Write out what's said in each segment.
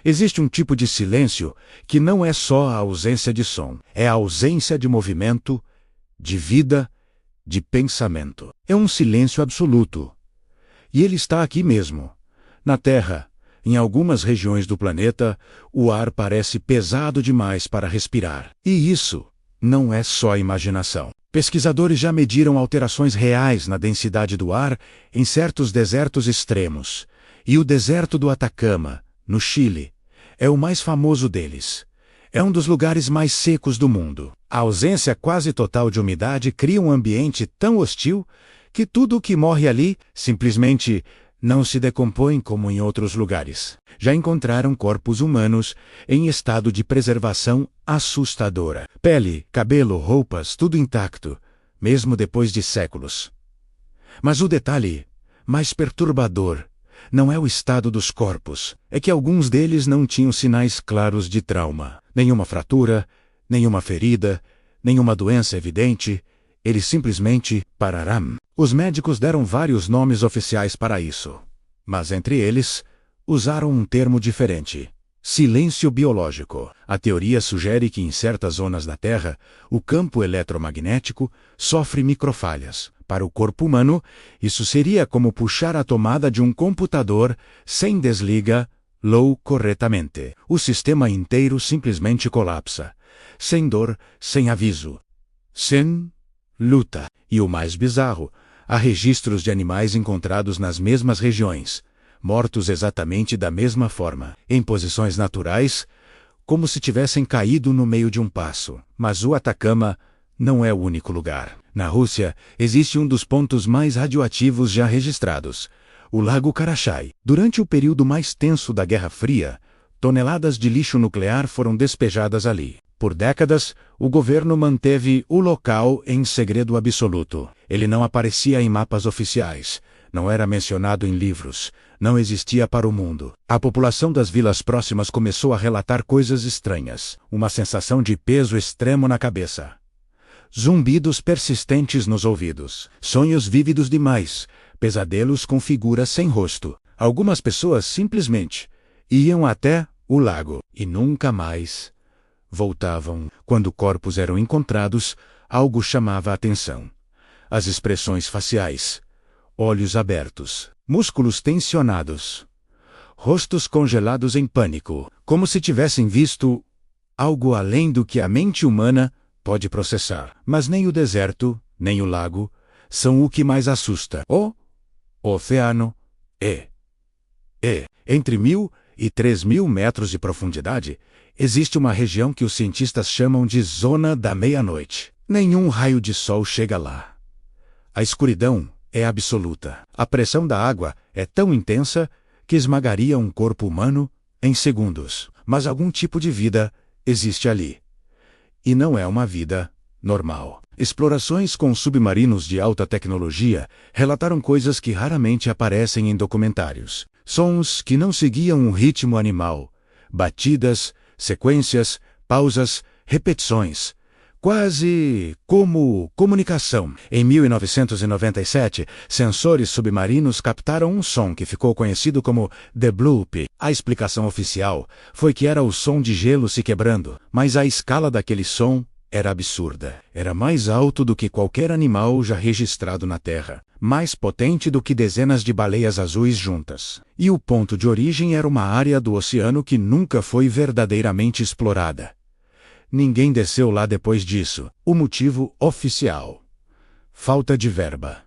Existe um tipo de silêncio que não é só a ausência de som, é a ausência de movimento, de vida, de pensamento. É um silêncio absoluto. E ele está aqui mesmo, na Terra. Em algumas regiões do planeta, o ar parece pesado demais para respirar. E isso não é só imaginação. Pesquisadores já mediram alterações reais na densidade do ar em certos desertos extremos. E o deserto do Atacama, no Chile, é o mais famoso deles. É um dos lugares mais secos do mundo. A ausência quase total de umidade cria um ambiente tão hostil que tudo o que morre ali simplesmente não se decompõe como em outros lugares. Já encontraram corpos humanos em estado de preservação assustadora. Pele, cabelo, roupas, tudo intacto, mesmo depois de séculos. Mas o detalhe mais perturbador não é o estado dos corpos, é que alguns deles não tinham sinais claros de trauma. Nenhuma fratura, nenhuma ferida, nenhuma doença evidente. Eles simplesmente pararam. Os médicos deram vários nomes oficiais para isso. Mas entre eles, usaram um termo diferente. Silêncio biológico. A teoria sugere que em certas zonas da Terra, o campo eletromagnético sofre microfalhas. Para o corpo humano, isso seria como puxar a tomada de um computador sem desliga-lo corretamente. O sistema inteiro simplesmente colapsa. Sem dor, sem aviso. Sem luta. E o mais bizarro, há registros de animais encontrados nas mesmas regiões, mortos exatamente da mesma forma, em posições naturais, como se tivessem caído no meio de um passo. Mas o Atacama não é o único lugar. Na Rússia, existe um dos pontos mais radioativos já registrados, o Lago Karachay. Durante o período mais tenso da Guerra Fria, toneladas de lixo nuclear foram despejadas ali. Por décadas, o governo manteve o local em segredo absoluto. Ele não aparecia em mapas oficiais, não era mencionado em livros, não existia para o mundo. A população das vilas próximas começou a relatar coisas estranhas, uma sensação de peso extremo na cabeça. Zumbidos persistentes nos ouvidos, sonhos vívidos demais, pesadelos com figuras sem rosto. Algumas pessoas simplesmente iam até o lago e nunca mais voltavam. Quando corpos eram encontrados, algo chamava a atenção. As expressões faciais, olhos abertos, músculos tensionados, rostos congelados em pânico, como se tivessem visto algo além do que a mente humana pode processar. Mas nem o deserto, nem o lago, são o que mais assusta. O oceano é. Entre 1.000 e 3.000 metros de profundidade, existe uma região que os cientistas chamam de Zona da Meia-Noite. Nenhum raio de sol chega lá. A escuridão é absoluta. A pressão da água é tão intensa que esmagaria um corpo humano em segundos. Mas algum tipo de vida existe ali. E não é uma vida normal. Explorações com submarinos de alta tecnologia relataram coisas que raramente aparecem em documentários. Sons que não seguiam um ritmo animal. Batidas, sequências, pausas, repetições. Quase como comunicação. Em 1997, sensores submarinos captaram um som que ficou conhecido como The Bloop. A explicação oficial foi que era o som de gelo se quebrando, mas a escala daquele som era absurda. Era mais alto do que qualquer animal já registrado na Terra, mais potente do que dezenas de baleias azuis juntas. E o ponto de origem era uma área do oceano que nunca foi verdadeiramente explorada. Ninguém desceu lá depois disso. O motivo oficial: falta de verba.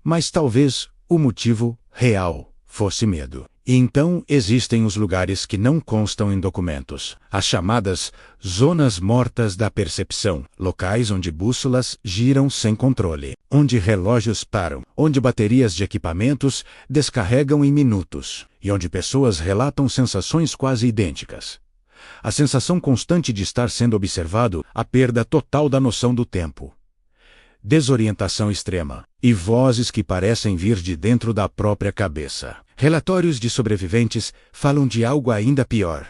Mas talvez o motivo real fosse medo. E então existem os lugares que não constam em documentos, as chamadas zonas mortas da percepção, locais onde bússolas giram sem controle, onde relógios param, onde baterias de equipamentos descarregam em minutos, e onde pessoas relatam sensações quase idênticas. A sensação constante de estar sendo observado, a perda total da noção do tempo, desorientação extrema, e vozes que parecem vir de dentro da própria cabeça. Relatórios de sobreviventes falam de algo ainda pior.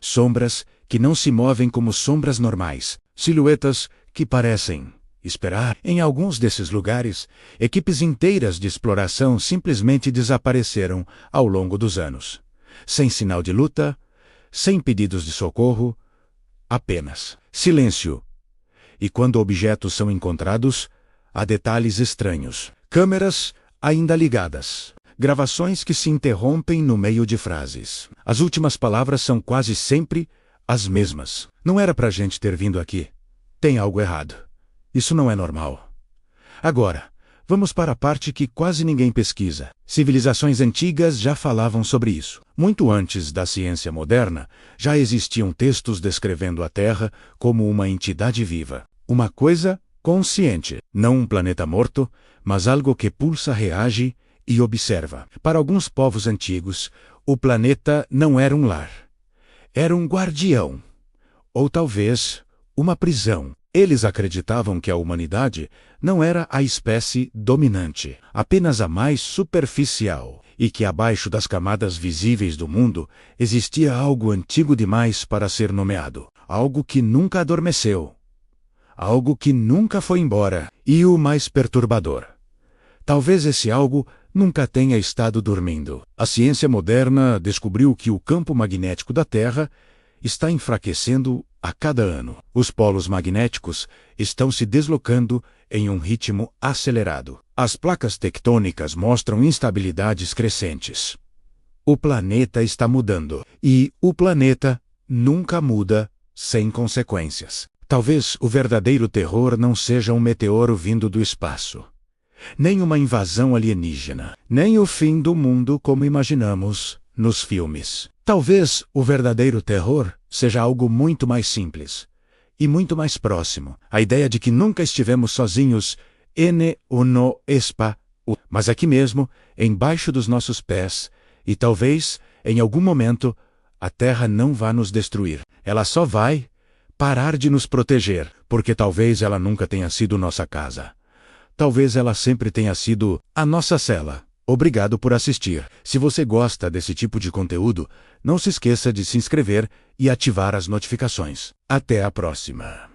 Sombras que não se movem como sombras normais, silhuetas que parecem esperar. Em alguns desses lugares, equipes inteiras de exploração simplesmente desapareceram ao longo dos anos. Sem sinal de luta, sem pedidos de socorro, apenas silêncio. E quando objetos são encontrados, há detalhes estranhos. Câmeras ainda ligadas. Gravações que se interrompem no meio de frases. As últimas palavras são quase sempre as mesmas. Não era pra gente ter vindo aqui. Tem algo errado. Isso não é normal. Agora, vamos para a parte que quase ninguém pesquisa. Civilizações antigas já falavam sobre isso. Muito antes da ciência moderna, já existiam textos descrevendo a Terra como uma entidade viva. Uma coisa consciente. Não um planeta morto, mas algo que pulsa, reage e observa. Para alguns povos antigos, o planeta não era um lar. Era um guardião. Ou talvez uma prisão. Eles acreditavam que a humanidade não era a espécie dominante, apenas a mais superficial, e que abaixo das camadas visíveis do mundo existia algo antigo demais para ser nomeado, algo que nunca adormeceu, algo que nunca foi embora, e o mais perturbador. Talvez esse algo nunca tenha estado dormindo. A ciência moderna descobriu que o campo magnético da Terra está enfraquecendo a cada ano. Os polos magnéticos estão se deslocando em um ritmo acelerado. As placas tectônicas mostram instabilidades crescentes. O planeta está mudando. E o planeta nunca muda sem consequências. Talvez o verdadeiro terror não seja um meteoro vindo do espaço, nem uma invasão alienígena, nem o fim do mundo como imaginamos nos filmes. Talvez o verdadeiro terror seja algo muito mais simples e muito mais próximo. A ideia de que nunca estivemos sozinhos no espaço, mas aqui mesmo, embaixo dos nossos pés, e talvez, em algum momento, a Terra não vá nos destruir. Ela só vai parar de nos proteger, porque talvez ela nunca tenha sido nossa casa. Talvez ela sempre tenha sido a nossa cela. Obrigado por assistir. Se você gosta desse tipo de conteúdo, não se esqueça de se inscrever e ativar as notificações. Até a próxima.